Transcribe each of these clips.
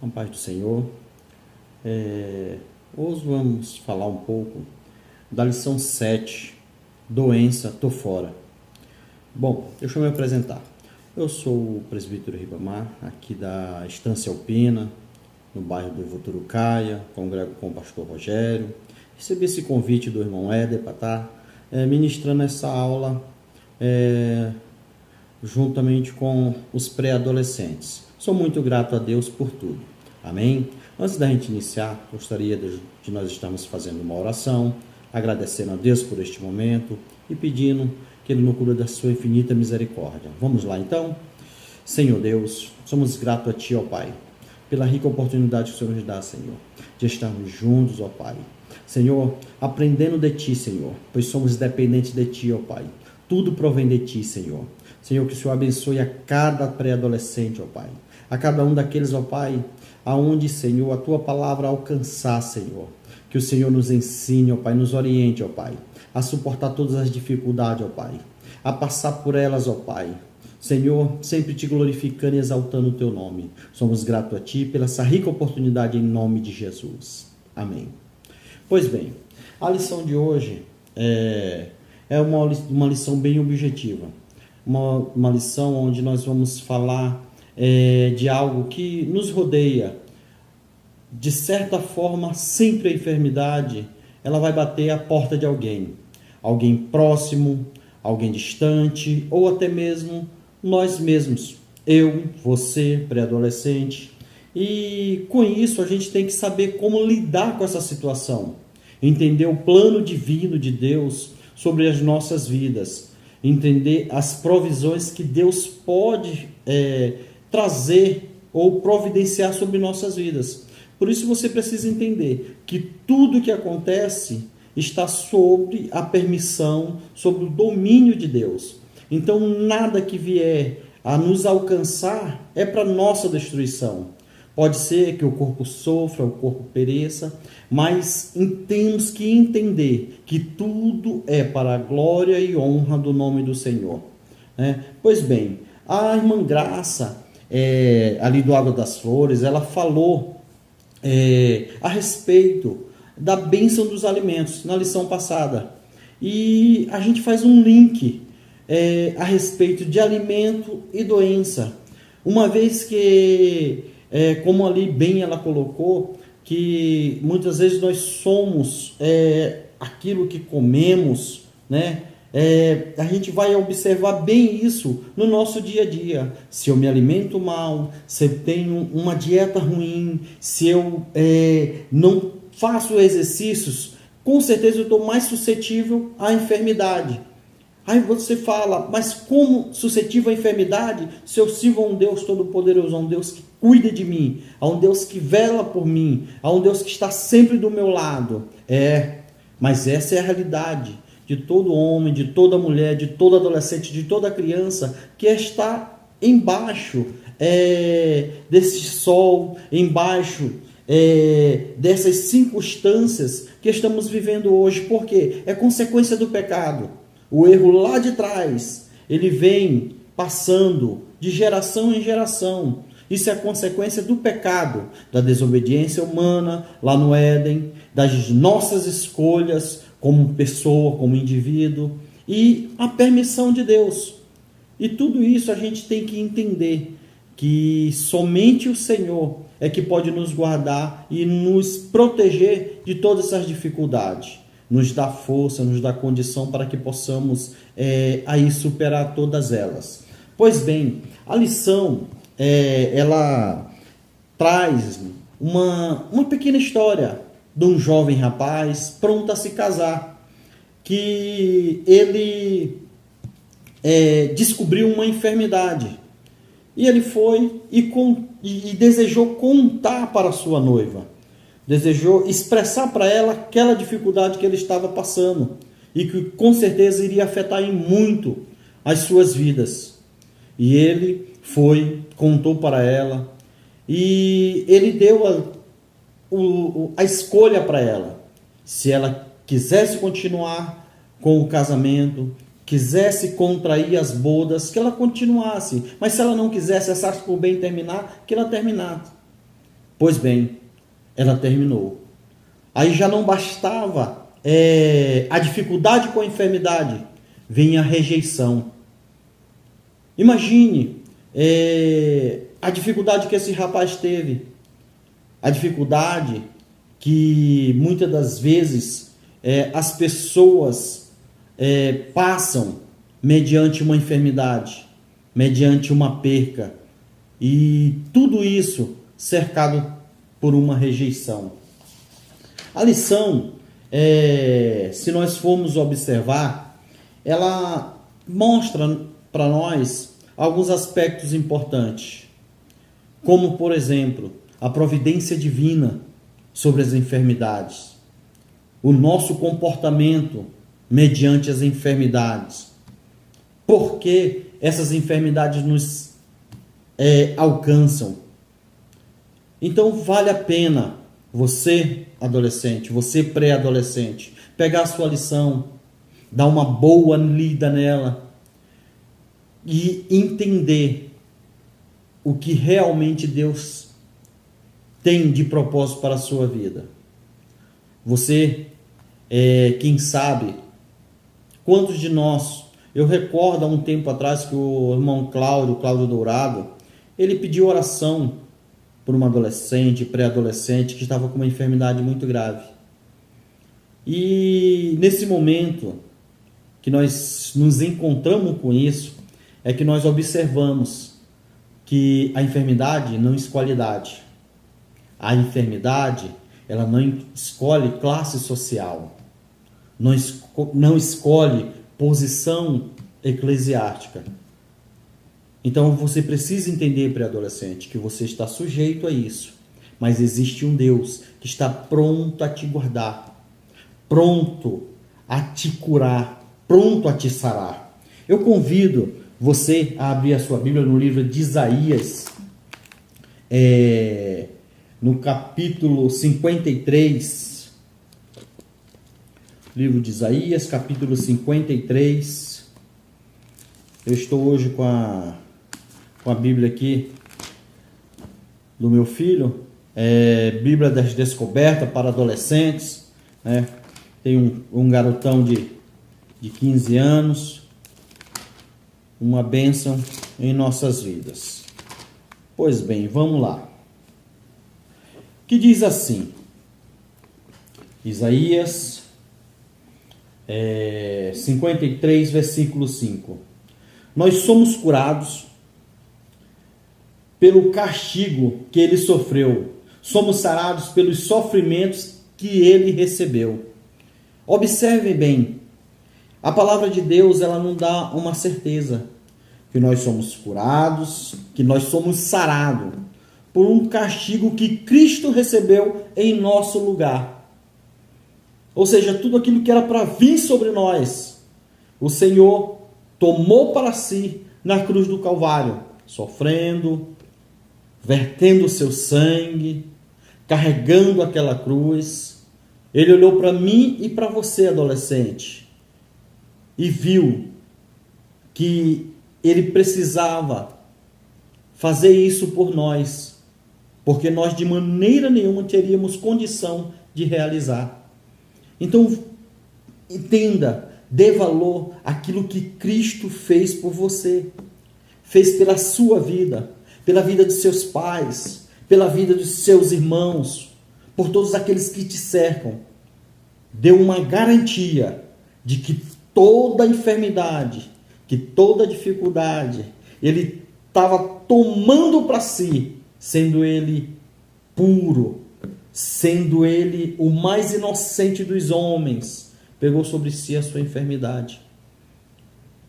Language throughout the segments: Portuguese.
Com a paz do Senhor. Hoje vamos falar um pouco da lição 7, doença, tô fora. Bom, deixa eu me apresentar. Eu sou o presbítero Ribamar, aqui da Estância Alpina, no bairro do Voturucaia, congrego com o pastor Rogério. Recebi esse convite do irmão Éder para estar ministrando essa aula juntamente com os pré-adolescentes. Sou muito grato a Deus por tudo. Amém? Antes da gente iniciar, gostaria de nós estarmos fazendo uma oração, agradecendo a Deus por este momento e pedindo que Ele nos cure da sua infinita misericórdia. Vamos lá então? Senhor Deus, somos gratos a Ti, ó Pai, pela rica oportunidade que o Senhor nos dá, Senhor, de estarmos juntos, ó Pai. Senhor, aprendendo de Ti, Senhor, pois somos dependentes de Ti, ó Pai. Tudo provém de Ti, Senhor. Senhor, que o Senhor abençoe a cada pré-adolescente, ó Pai. A cada um daqueles, ó Pai, aonde, Senhor, a Tua palavra alcançar, Senhor. Que o Senhor nos ensine, ó Pai, nos oriente, ó Pai, a suportar todas as dificuldades, ó Pai. A passar por elas, ó Pai. Senhor, sempre Te glorificando e exaltando o Teu nome. Somos gratos a Ti pela essa rica oportunidade em nome de Jesus. Amém. Pois bem, a lição de hoje é uma lição bem objetiva. Uma lição onde nós vamos falar de algo que nos rodeia. De certa forma, sempre a enfermidade ela vai bater à porta de alguém. Alguém próximo, alguém distante, ou até mesmo nós mesmos. Eu, você, pré-adolescente. E com isso a gente tem que saber como lidar com essa situação. Entender o plano divino de Deus sobre as nossas vidas. Entender as provisões que Deus pode trazer ou providenciar sobre nossas vidas. Por isso você precisa entender que tudo que acontece está sobre a permissão, sobre o domínio de Deus. Então nada que vier a nos alcançar é para nossa destruição. Pode ser que o corpo sofra, o corpo pereça, mas temos que entender que tudo é para a glória e honra do nome do Senhor. Pois bem, a irmã Graça, ali do Água das Flores, ela falou a respeito da bênção dos alimentos na lição passada. E a gente faz um link a respeito de alimento e doença. Uma vez que, como ali bem ela colocou, que muitas vezes nós somos aquilo que comemos, né? A gente vai observar bem isso no nosso dia a dia. Se eu me alimento mal, se eu tenho uma dieta ruim, se eu não faço exercícios, com certeza eu estou mais suscetível à enfermidade. Aí você fala, mas como suscetível à enfermidade se eu sirvo a um Deus todo-poderoso, a um Deus que cuida de mim, a um Deus que vela por mim, a um Deus que está sempre do meu lado? Mas essa é a realidade de todo homem, de toda mulher, de todo adolescente, de toda criança que está embaixo desse sol, embaixo dessas circunstâncias que estamos vivendo hoje. Por quê? É consequência do pecado. O erro lá de trás, ele vem passando de geração em geração. Isso é a consequência do pecado, da desobediência humana lá no Éden, das nossas escolhas como pessoa, como indivíduo, e a permissão de Deus. E tudo isso a gente tem que entender que somente o Senhor é que pode nos guardar e nos proteger de todas essas dificuldades. Nos dá força, nos dá condição para que possamos aí superar todas elas. Pois bem, a lição ela traz uma pequena história de um jovem rapaz pronto a se casar, que ele descobriu uma enfermidade e ele foi e desejou contar para a sua noiva. Desejou expressar para ela aquela dificuldade que ele estava passando e que com certeza iria afetar em muito as suas vidas. E ele foi, contou para ela e ele deu a escolha para ela. Se ela quisesse continuar com o casamento, quisesse contrair as bodas, que ela continuasse. Mas se ela não quisesse, achasse por bem terminar, que ela terminasse. Pois bem, ela terminou. Aí já não bastava a dificuldade com a enfermidade, vem a rejeição. Imagine a dificuldade que esse rapaz teve, a dificuldade que muitas das vezes as pessoas passam mediante uma enfermidade, mediante uma perca, e tudo isso cercado por uma rejeição. A lição, se nós formos observar, ela mostra para nós alguns aspectos importantes, como, por exemplo, a providência divina sobre as enfermidades, o nosso comportamento mediante as enfermidades, por que essas enfermidades nos alcançam. Então vale a pena você, adolescente, você pré-adolescente, pegar a sua lição, dar uma boa lida nela e entender o que realmente Deus tem de propósito para a sua vida. Você, quem sabe, quantos de nós, eu recordo há um tempo atrás que o irmão Cláudio Dourado, ele pediu oração por uma adolescente, pré-adolescente, que estava com uma enfermidade muito grave. E nesse momento que nós nos encontramos com isso, é que nós observamos que a enfermidade não escolhe idade. A enfermidade, ela não escolhe classe social, não escolhe posição eclesiástica. Então você precisa entender, pré-adolescente, que você está sujeito a isso, mas existe um Deus que está pronto a te guardar, pronto a te curar, pronto a te sarar. Eu convido você a abrir a sua Bíblia no livro de Isaías, no capítulo 53, livro de Isaías, capítulo 53. Eu estou hoje com a Bíblia aqui do meu filho, Bíblia das Descobertas para adolescentes, né? Tem um garotão de 15 anos, uma bênção em nossas vidas. Pois bem, vamos lá. Que diz assim, Isaías 53, versículo 5. Nós somos curados pelo castigo que ele sofreu, somos sarados pelos sofrimentos que ele recebeu. Observe bem, a palavra de Deus, ela não dá uma certeza que nós somos curados, que nós somos sarados por um castigo que Cristo recebeu em nosso lugar. Ou seja, tudo aquilo que era para vir sobre nós, o Senhor tomou para si na cruz do Calvário, sofrendo, vertendo o seu sangue, carregando aquela cruz. Ele olhou para mim e para você, adolescente, e viu que ele precisava fazer isso por nós, porque nós de maneira nenhuma teríamos condição de realizar. Então, entenda, dê valor àquilo que Cristo fez por você, fez pela sua vida, pela vida de seus pais, pela vida de seus irmãos, por todos aqueles que te cercam. Deu uma garantia de que toda enfermidade, que toda dificuldade, ele estava tomando para si, sendo ele puro, sendo ele o mais inocente dos homens, pegou sobre si a sua enfermidade.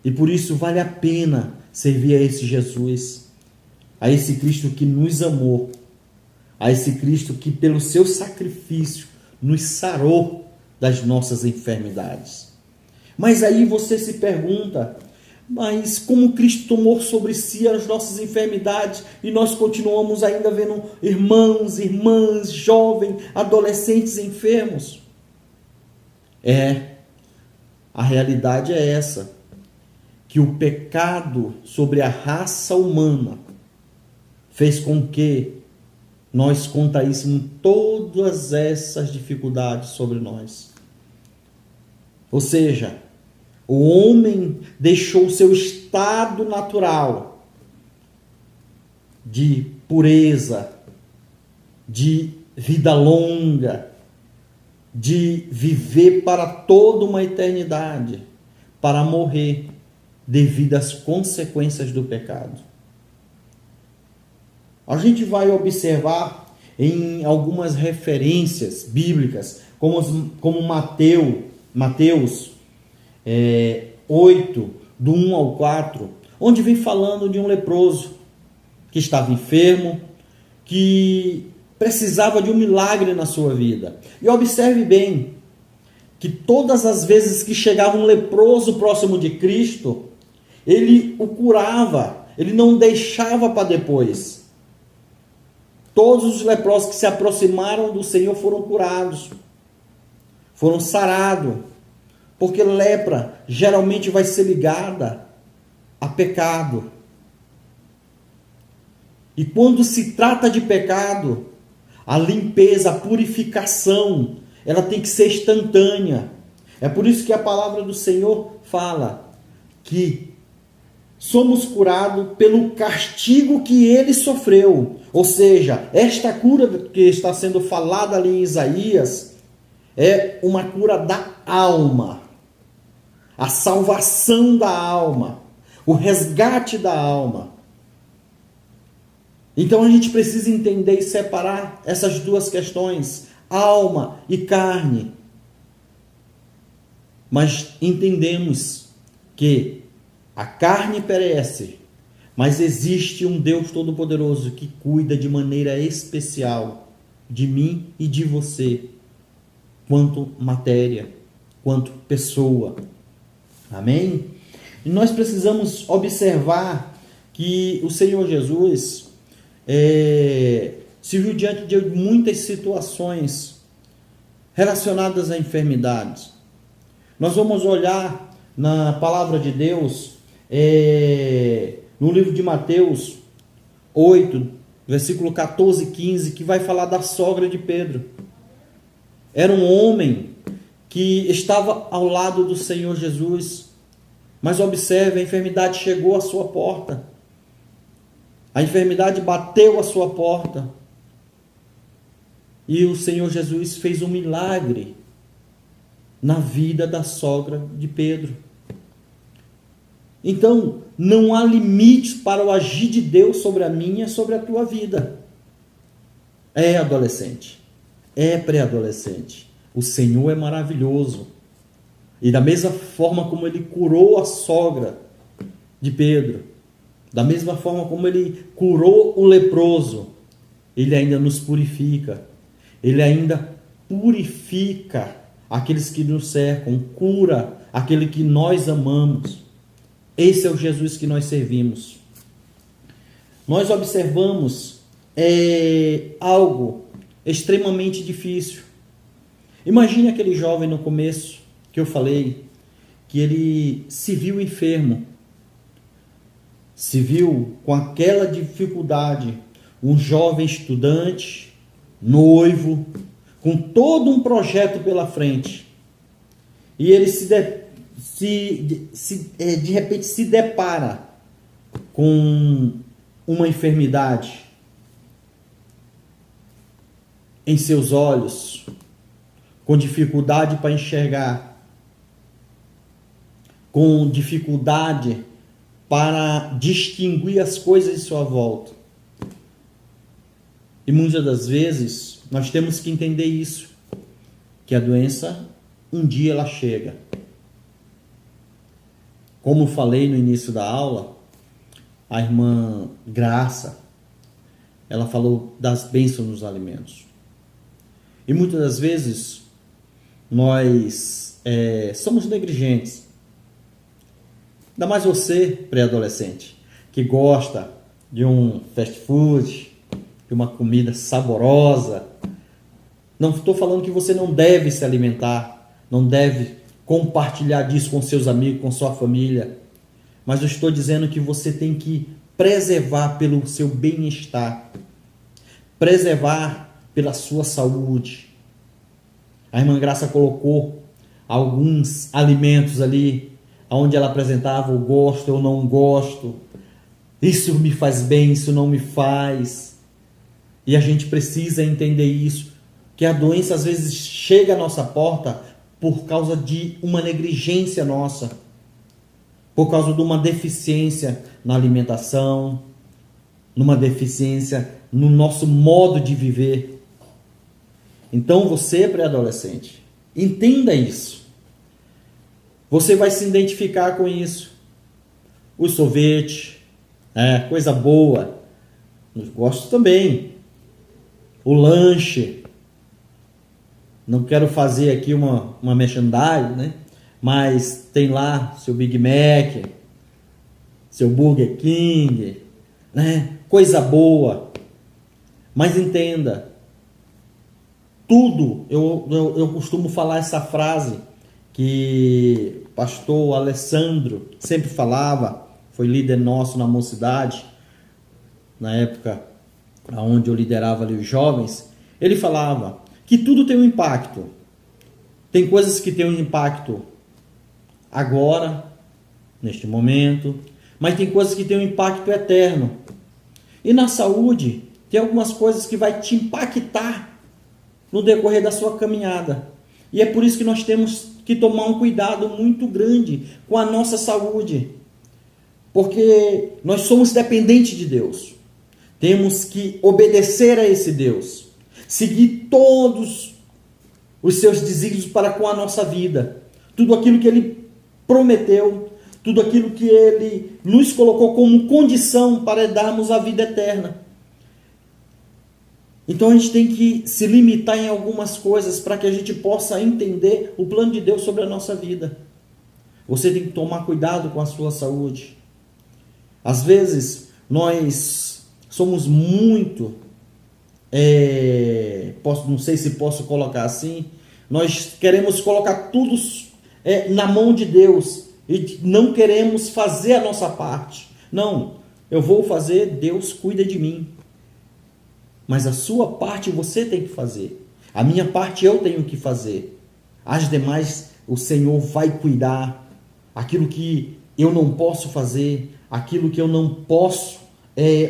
E por isso vale a pena servir a esse Jesus, a esse Cristo que nos amou, a esse Cristo que pelo seu sacrifício nos sarou das nossas enfermidades. Mas aí você se pergunta, mas como Cristo tomou sobre si as nossas enfermidades e nós continuamos ainda vendo irmãos, irmãs, jovens, adolescentes enfermos? A realidade é essa, que o pecado sobre a raça humana fez com que nós contraíssemos todas essas dificuldades sobre nós. Ou seja, o homem deixou o seu estado natural de pureza, de vida longa, de viver para toda uma eternidade, para morrer devido às consequências do pecado. A gente vai observar em algumas referências bíblicas, como Mateus 8, do 1 ao 4, onde vem falando de um leproso que estava enfermo, que precisava de um milagre na sua vida. E observe bem que todas as vezes que chegava um leproso próximo de Cristo, ele o curava, ele não deixava para depois. Todos os leprosos que se aproximaram do Senhor foram curados, foram sarados, porque lepra geralmente vai ser ligada a pecado. E quando se trata de pecado, a limpeza, a purificação, ela tem que ser instantânea. É por isso que a palavra do Senhor fala que somos curados pelo castigo que ele sofreu. Ou seja, esta cura que está sendo falada ali em Isaías é uma cura da alma. A salvação da alma. O resgate da alma. Então a gente precisa entender e separar essas duas questões, alma e carne. Mas entendemos que a carne perece, mas existe um Deus Todo-Poderoso que cuida de maneira especial de mim e de você, quanto matéria, quanto pessoa. Amém? E nós precisamos observar que o Senhor Jesus se viu diante de muitas situações relacionadas a enfermidades. Nós vamos olhar na palavra de Deus, no livro de Mateus 8, versículo 14 e 15, que vai falar da sogra de Pedro. Era um homem que estava ao lado do Senhor Jesus, mas observe, a enfermidade chegou à sua porta. A enfermidade bateu à sua porta. E o Senhor Jesus fez um milagre na vida da sogra de Pedro. Então, não há limites para o agir de Deus sobre a minha, sobre a tua vida. É adolescente, é pré-adolescente. O Senhor é maravilhoso. E da mesma forma como ele curou a sogra de Pedro, da mesma forma como ele curou o leproso, ele ainda nos purifica. Ele ainda purifica aqueles que nos cercam, cura aquele que nós amamos. Esse é o Jesus que nós servimos. Nós observamos algo extremamente difícil. Imagine aquele jovem no começo que eu falei, que ele se viu enfermo, se viu com aquela dificuldade, um jovem estudante, noivo, com todo um projeto pela frente, e ele de repente se depara com uma enfermidade em seus olhos, com dificuldade para enxergar, com dificuldade para distinguir as coisas em sua volta. E muitas das vezes nós temos que entender isso, que a doença um dia ela chega. Como falei no início da aula, a irmã Graça, ela falou das bênçãos nos alimentos. E muitas das vezes nós somos negligentes. Ainda mais você, pré-adolescente, que gosta de um fast food, de uma comida saborosa. Não estou falando que você não deve se alimentar, não deve compartilhar disso com seus amigos, com sua família. Mas eu estou dizendo que você tem que preservar pelo seu bem-estar, preservar pela sua saúde. A irmã Graça colocou alguns alimentos ali, onde ela apresentava o gosto, eu não gosto, isso me faz bem, isso não me faz. E a gente precisa entender isso, que a doença às vezes chega à nossa porta por causa de uma negligência nossa, por causa de uma deficiência na alimentação, numa deficiência no nosso modo de viver. Então você, pré-adolescente, entenda isso. Você vai se identificar com isso. O sorvete, coisa boa, eu gosto também. O lanche, não quero fazer aqui uma merchandising, né? Mas tem lá seu Big Mac, seu Burger King, né? Coisa boa. Mas entenda, tudo, eu costumo falar essa frase que o pastor Alessandro sempre falava, foi líder nosso na mocidade, na época onde eu liderava ali os jovens. Ele falava que tudo tem um impacto. Tem coisas que têm um impacto agora, neste momento, mas tem coisas que têm um impacto eterno. E na saúde, tem algumas coisas que vai te impactar no decorrer da sua caminhada. E é por isso que nós temos que tomar um cuidado muito grande com a nossa saúde. Porque nós somos dependentes de Deus. Temos que obedecer a esse Deus. Seguir todos os seus desígnios para com a nossa vida. Tudo aquilo que Ele prometeu, tudo aquilo que Ele nos colocou como condição para darmos a vida eterna. Então a gente tem que se limitar em algumas coisas para que a gente possa entender o plano de Deus sobre a nossa vida. Você tem que tomar cuidado com a sua saúde. Às vezes nós somos muito, não sei se posso colocar assim, nós queremos colocar tudo na mão de Deus e não queremos fazer a nossa parte. Não, eu vou fazer, Deus cuida de mim. Mas a sua parte você tem que fazer. A minha parte eu tenho que fazer. As demais o Senhor vai cuidar. Aquilo que eu não posso fazer, aquilo que eu não posso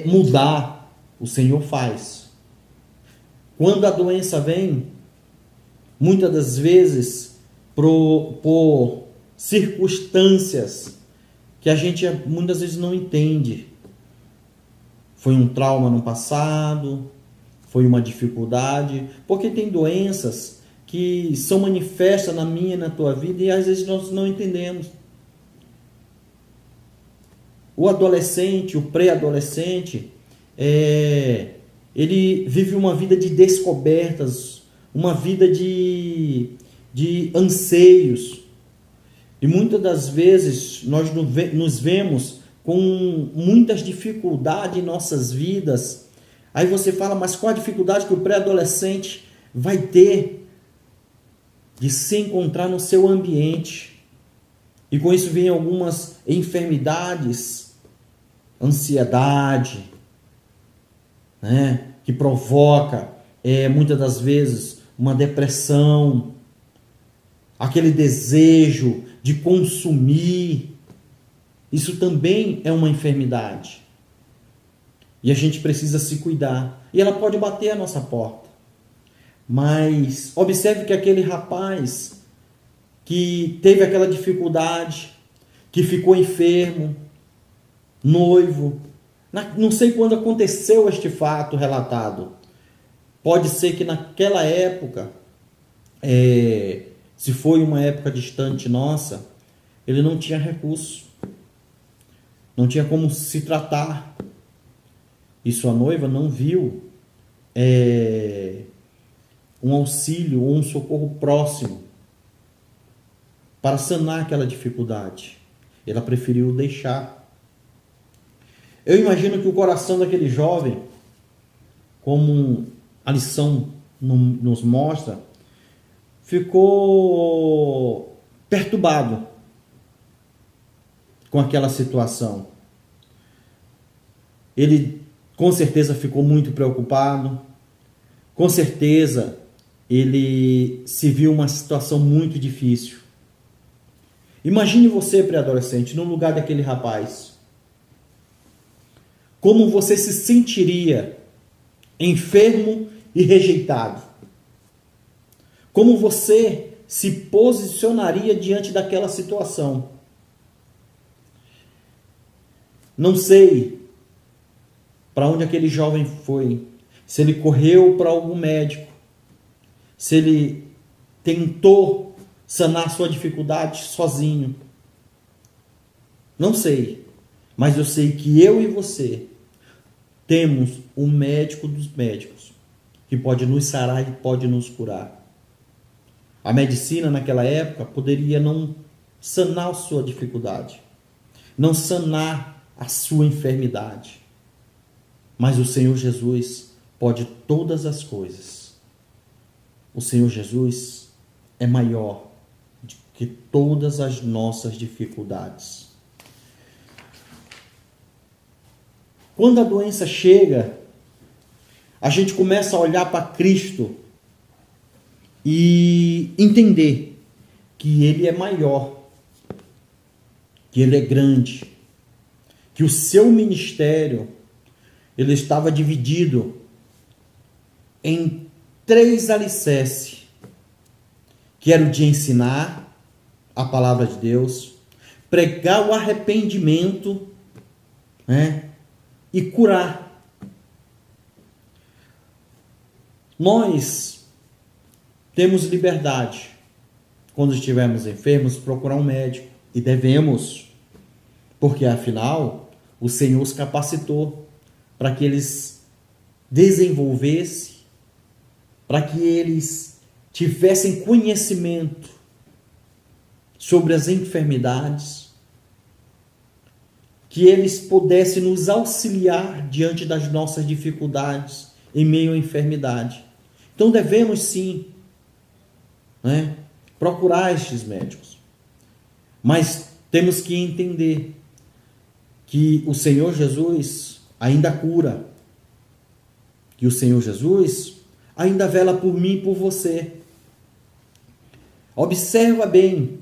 mudar, o Senhor faz. Quando a doença vem, muitas das vezes por circunstâncias que a gente muitas vezes não entende. Foi um trauma no passado, foi uma dificuldade, porque tem doenças que são manifestas na minha e na tua vida e às vezes nós não entendemos. O adolescente, o pré-adolescente, ele vive uma vida de descobertas, uma vida de anseios. E muitas das vezes nós nos vemos com muitas dificuldades em nossas vidas. Aí você fala, mas qual a dificuldade que o pré-adolescente vai ter de se encontrar no seu ambiente? E com isso vem algumas enfermidades, ansiedade, né, que provoca muitas das vezes uma depressão, aquele desejo de consumir. Isso também é uma enfermidade. E a gente precisa se cuidar. E ela pode bater a nossa porta. Mas observe que aquele rapaz que teve aquela dificuldade, que ficou enfermo, noivo, não sei quando aconteceu este fato relatado. Pode ser que naquela época, se foi uma época distante nossa, ele não tinha recurso, não tinha como se tratar. E sua noiva não viu um auxílio ou um socorro próximo para sanar aquela dificuldade. Ela preferiu deixar. Eu imagino que o coração daquele jovem, como a lição nos mostra, ficou perturbado com aquela situação. Ele com certeza ficou muito preocupado, Com certeza, ele se viu uma situação muito difícil. Imagine você, pré-adolescente, no lugar daquele rapaz. Como você se sentiria enfermo e rejeitado? Como você se posicionaria diante daquela situação? Não sei para onde aquele jovem foi, se ele correu para algum médico, se ele tentou sanar sua dificuldade sozinho. Não sei, mas eu sei que eu e você temos o médico dos médicos, que pode nos sarar e pode nos curar. A medicina naquela época poderia não sanar a sua dificuldade, não sanar a sua enfermidade. Mas o Senhor Jesus pode todas as coisas. O Senhor Jesus é maior do que todas as nossas dificuldades. Quando a doença chega, a gente começa a olhar para Cristo e entender que Ele é maior, que Ele é grande, que o seu ministério ele estava dividido em 3 alicerces, que era o de ensinar a palavra de Deus, pregar o arrependimento, e curar. Nós temos liberdade, quando estivermos enfermos, procurar um médico, e devemos, porque afinal o Senhor os capacitou para que eles desenvolvessem, para que eles tivessem conhecimento sobre as enfermidades, que eles pudessem nos auxiliar diante das nossas dificuldades em meio à enfermidade. Então devemos sim, procurar estes médicos. Mas temos que entender que o Senhor Jesus ainda cura, que o Senhor Jesus ainda vela por mim e por você. Observa bem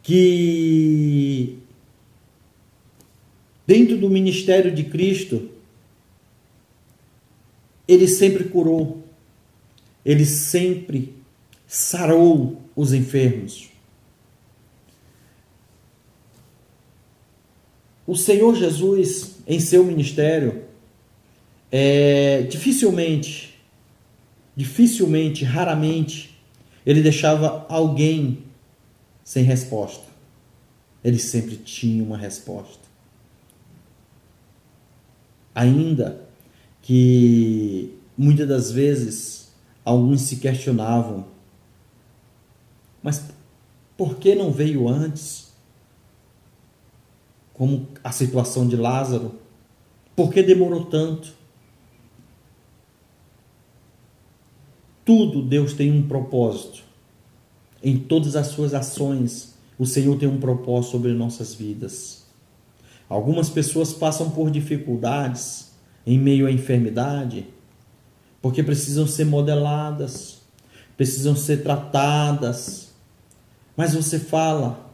que dentro do ministério de Cristo, Ele sempre curou, Ele sempre sarou os enfermos. O Senhor Jesus, em seu ministério, dificilmente, raramente, Ele deixava alguém sem resposta. Ele sempre tinha uma resposta. Ainda que muitas das vezes alguns se questionavam, mas por que não veio antes? Como a situação de Lázaro, por que demorou tanto? Tudo Deus tem um propósito. Em todas as suas ações, o Senhor tem um propósito sobre nossas vidas. Algumas pessoas passam por dificuldades em meio à enfermidade, porque precisam ser modeladas, precisam ser tratadas. Mas você fala,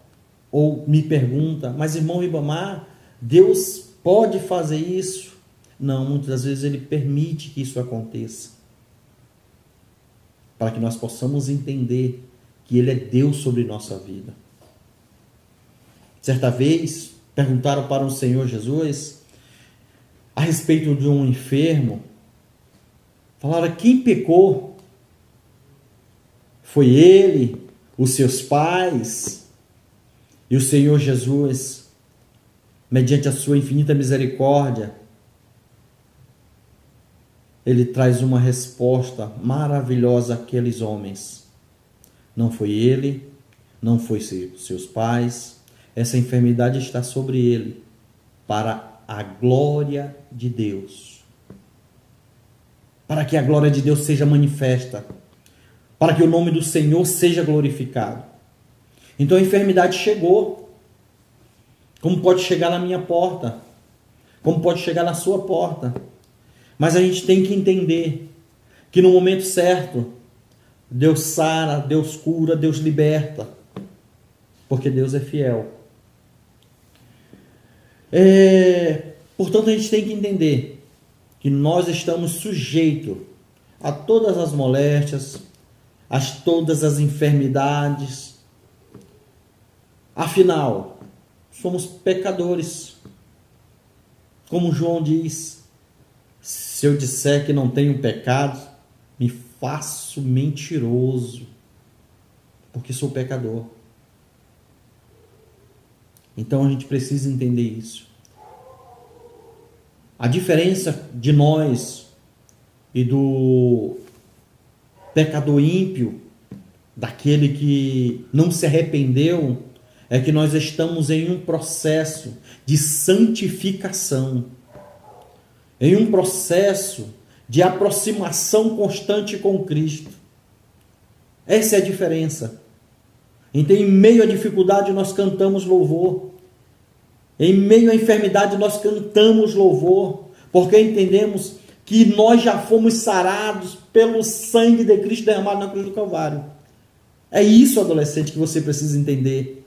ou me pergunta, mas irmão Ribamar, Deus pode fazer isso? Não, muitas das vezes Ele permite que isso aconteça, para que nós possamos entender que Ele é Deus sobre nossa vida. Certa vez, perguntaram para o Senhor Jesus a respeito de um enfermo. Falaram, quem pecou? Foi ele, os seus pais? E o Senhor Jesus, mediante a sua infinita misericórdia, Ele traz uma resposta maravilhosa àqueles homens. Não foi ele, não foi seus pais. Essa enfermidade está sobre ele, para a glória de Deus. Para que a glória de Deus seja manifesta. Para que o nome do Senhor seja glorificado. Então a enfermidade chegou. Como pode chegar na minha porta? Como pode chegar na sua porta? Mas a gente tem que entender que no momento certo, Deus sara, Deus cura, Deus liberta, porque Deus é fiel. Portanto, a gente tem que entender que nós estamos sujeitos a todas as moléstias, a todas as enfermidades. Afinal, somos pecadores. Como João diz, se eu disser que não tenho pecado, me faço mentiroso, porque sou pecador. Então a gente precisa entender isso. A diferença de nós e do pecador ímpio, daquele que não se arrependeu, é que nós estamos em um processo de santificação, em um processo de aproximação constante com Cristo. Essa é a diferença. Então, em meio à dificuldade, nós cantamos louvor. Em meio à enfermidade, nós cantamos louvor, porque entendemos que nós já fomos sarados pelo sangue de Cristo derramado na cruz do Calvário. É isso, adolescente, que você precisa entender.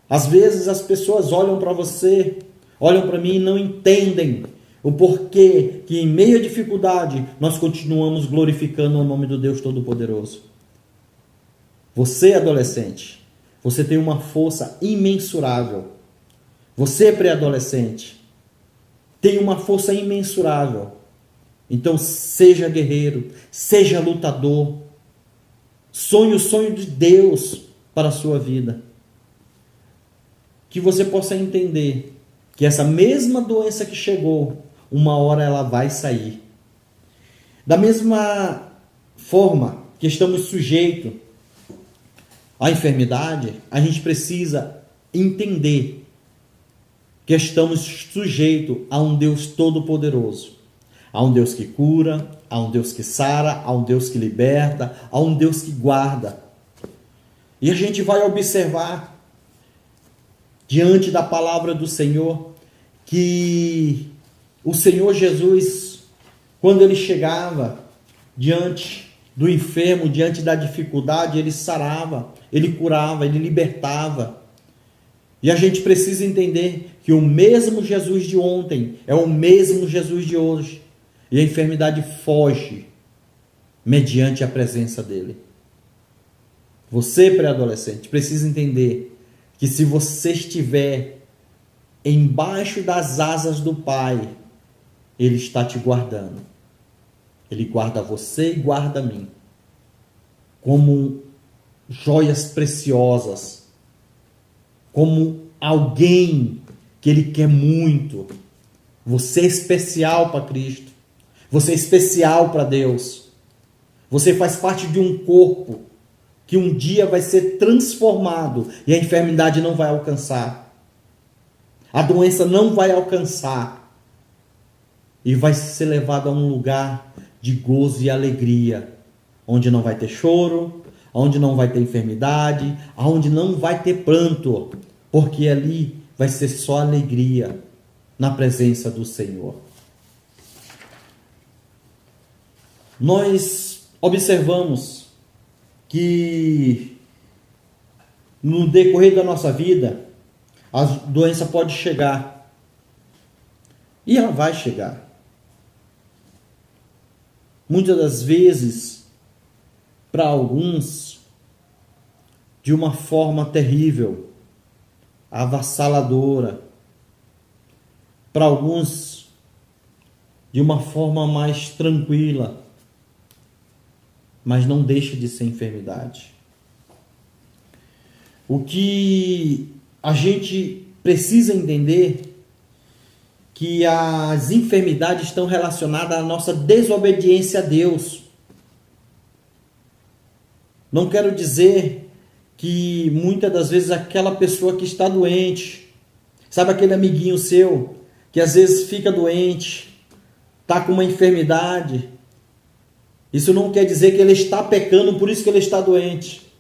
Às vezes as pessoas olham para você, olham para mim e não entendem o porquê que em meio à dificuldade nós continuamos glorificando o nome do Deus Todo-Poderoso. Você, adolescente, você tem uma força imensurável. Você, pré-adolescente, tem uma força imensurável. Então seja guerreiro, seja lutador. Sonhe o sonho de Deus para a sua vida. Que você possa entender que essa mesma doença que chegou, uma hora ela vai sair. Da mesma forma que estamos sujeitos à enfermidade, a gente precisa entender que estamos sujeitos a um Deus todo-poderoso. A um Deus que cura, a um Deus que sara, a um Deus que liberta, a um Deus que guarda. E a gente vai observar, diante da palavra do Senhor, que o Senhor Jesus, quando ele chegava diante do enfermo, diante da dificuldade, ele sarava, ele curava, ele libertava. E a gente precisa entender que o mesmo Jesus de ontem é o mesmo Jesus de hoje. E a enfermidade foge mediante a presença dele. Você, pré-adolescente, precisa entender que se você estiver embaixo das asas do Pai, ele está te guardando. Ele guarda você e guarda mim como joias preciosas, como alguém que ele quer muito. Você é especial para Cristo. Você é especial para Deus. Você faz parte de um corpo que um dia vai ser transformado e a enfermidade não vai alcançar. A doença não vai alcançar. E vai ser levado a um lugar de gozo e alegria, onde não vai ter choro, onde não vai ter enfermidade, onde não vai ter pranto, porque ali vai ser só alegria na presença do Senhor. Nós observamos que no decorrer da nossa vida, a doença pode chegar. E ela vai chegar. Muitas das vezes, para alguns, de uma forma terrível, avassaladora. Para alguns, de uma forma mais tranquila. Mas não deixa de ser enfermidade. O que a gente precisa entender que as enfermidades estão relacionadas à nossa desobediência a Deus. Não quero dizer que muitas das vezes aquela pessoa que está doente, sabe aquele amiguinho seu que às vezes fica doente, está com uma enfermidade, isso não quer dizer que ele está pecando, por isso que ele está doente.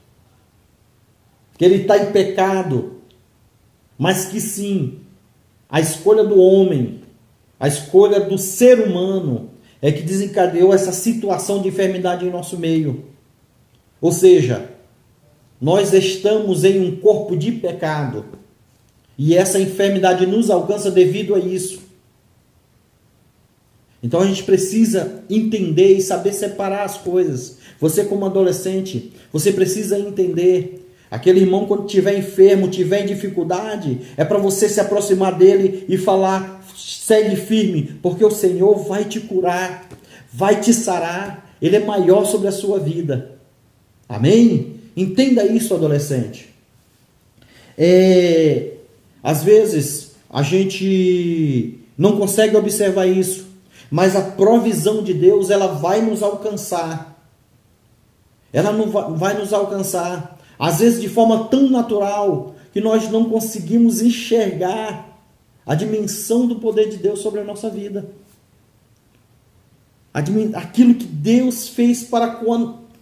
Que ele está em pecado. Mas que sim, a escolha do homem, a escolha do ser humano, é que desencadeou essa situação de enfermidade em nosso meio. Ou seja, nós estamos em um corpo de pecado e essa enfermidade nos alcança devido a isso. Então a gente precisa entender e saber separar as coisas. Você como adolescente, você precisa entender. Aquele irmão quando estiver enfermo, estiver em dificuldade, é para você se aproximar dele e falar, segue firme, porque o Senhor vai te curar, vai te sarar. Ele é maior sobre a sua vida. Amém? Entenda isso, adolescente. Às vezes a gente não consegue observar isso, mas a provisão de Deus, ela vai nos alcançar. Ela não vai nos alcançar, às vezes de forma tão natural, que nós não conseguimos enxergar a dimensão do poder de Deus sobre a nossa vida. Aquilo que Deus fez para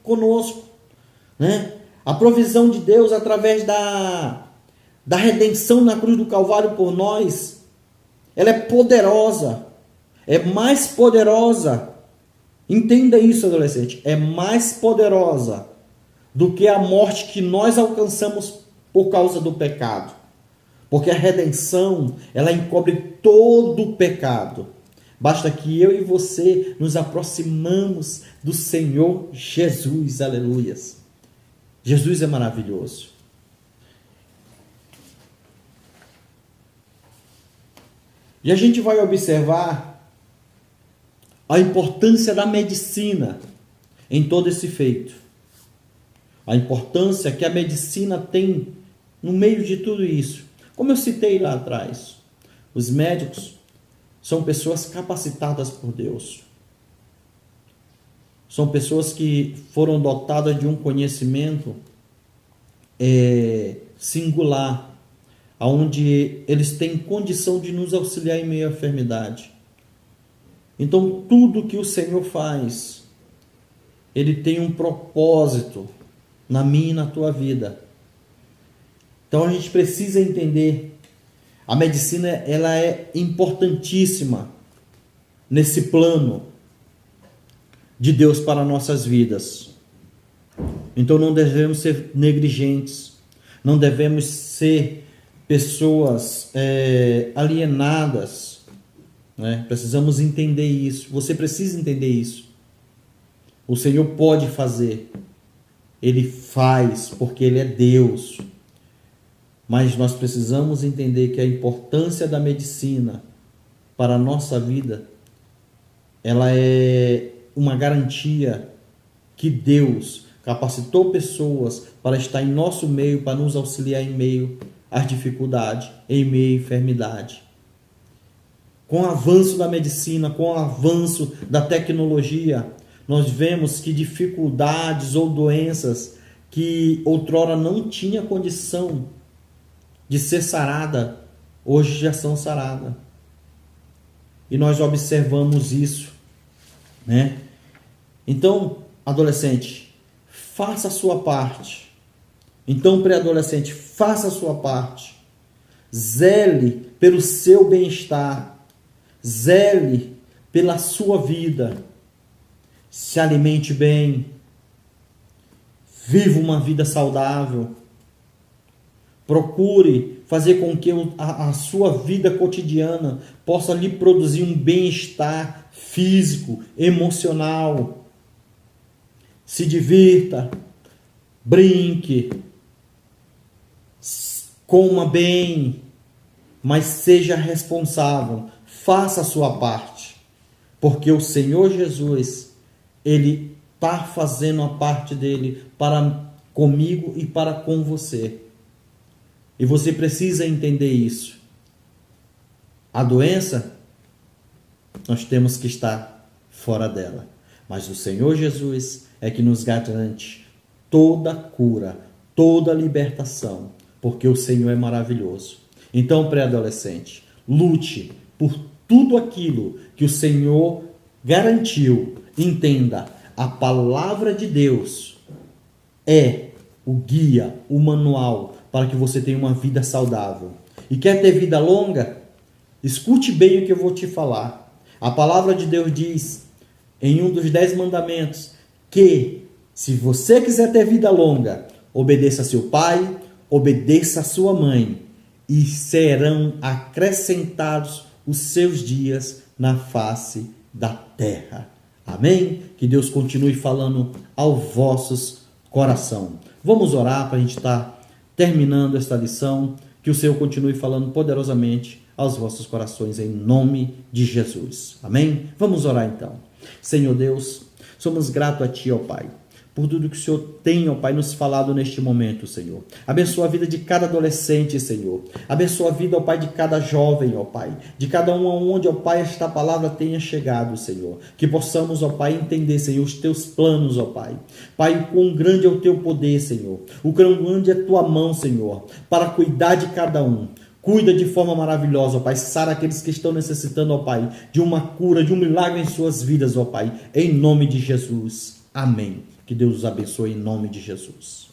conosco, né? A provisão de Deus através da redenção na cruz do Calvário por nós, ela é poderosa, é mais poderosa. Entenda isso, adolescente, é mais poderosa do que a morte que nós alcançamos por causa do pecado. Porque a redenção, ela encobre todo o pecado. Basta que eu e você nos aproximamos do Senhor Jesus, aleluias. Jesus é maravilhoso. E a gente vai observar a importância da medicina em todo esse feito. A importância que a medicina tem no meio de tudo isso. Como eu citei lá atrás, os médicos são pessoas capacitadas por Deus. São pessoas que foram dotadas de um conhecimento singular, onde eles têm condição de nos auxiliar em meio à enfermidade. Então, tudo que o Senhor faz, Ele tem um propósito na minha e na tua vida. Então, a gente precisa entender, a medicina ela é importantíssima nesse plano de Deus para nossas vidas. Então não devemos ser negligentes, não devemos ser pessoas alienadas, né? Precisamos entender isso, você precisa entender isso. O Senhor pode fazer, Ele faz, porque Ele é Deus. Mas nós precisamos entender que a importância da medicina para a nossa vida, ela é uma garantia que Deus capacitou pessoas para estar em nosso meio, para nos auxiliar em meio às dificuldades, em meio à enfermidade. Com o avanço da medicina, com o avanço da tecnologia, nós vemos que dificuldades ou doenças que outrora não tinha condição de ser sarada, hoje já são saradas. E nós observamos isso, né? Então, adolescente, faça a sua parte. Então, pré-adolescente, faça a sua parte. Zele pelo seu bem-estar. Zele pela sua vida. Se alimente bem. Viva uma vida saudável. Procure fazer com que a sua vida cotidiana possa lhe produzir um bem-estar físico, emocional. Se divirta, brinque, coma bem, mas seja responsável, faça a sua parte, porque o Senhor Jesus, Ele está fazendo a parte dele para comigo e para com você. E você precisa entender isso. A doença, nós temos que estar fora dela. Mas o Senhor Jesus é que nos garante toda cura, toda libertação, porque o Senhor é maravilhoso. Então, pré-adolescente, lute por tudo aquilo que o Senhor garantiu. Entenda, a palavra de Deus é o guia, o manual para que você tenha uma vida saudável. E quer ter vida longa? Escute bem o que eu vou te falar. A palavra de Deus diz: em um dos 10 mandamentos, que se você quiser ter vida longa, obedeça a seu pai, obedeça a sua mãe, e serão acrescentados os seus dias na face da terra. Amém? Que Deus continue falando ao vossos coração. Vamos orar para a gente estar terminando esta lição. Que o Senhor continue falando poderosamente aos vossos corações, em nome de Jesus. Amém? Vamos orar então. Senhor Deus, somos gratos a Ti, ó Pai, por tudo que o Senhor tem, ó Pai, nos falado neste momento, Senhor. Abençoa a vida de cada adolescente, Senhor. Abençoa a vida, ó Pai, de cada jovem, ó Pai. De cada um aonde, ó Pai, esta palavra tenha chegado, Senhor. Que possamos, ó Pai, entender, Senhor, os Teus planos, ó Pai. Pai, o quão grande é o Teu poder, Senhor. O quão grande é a Tua mão, Senhor, para cuidar de cada um. Cuida de forma maravilhosa, ó Pai. Sara aqueles que estão necessitando, ó Pai, de uma cura, de um milagre em suas vidas, ó Pai. Em nome de Jesus. Amém. Que Deus os abençoe em nome de Jesus.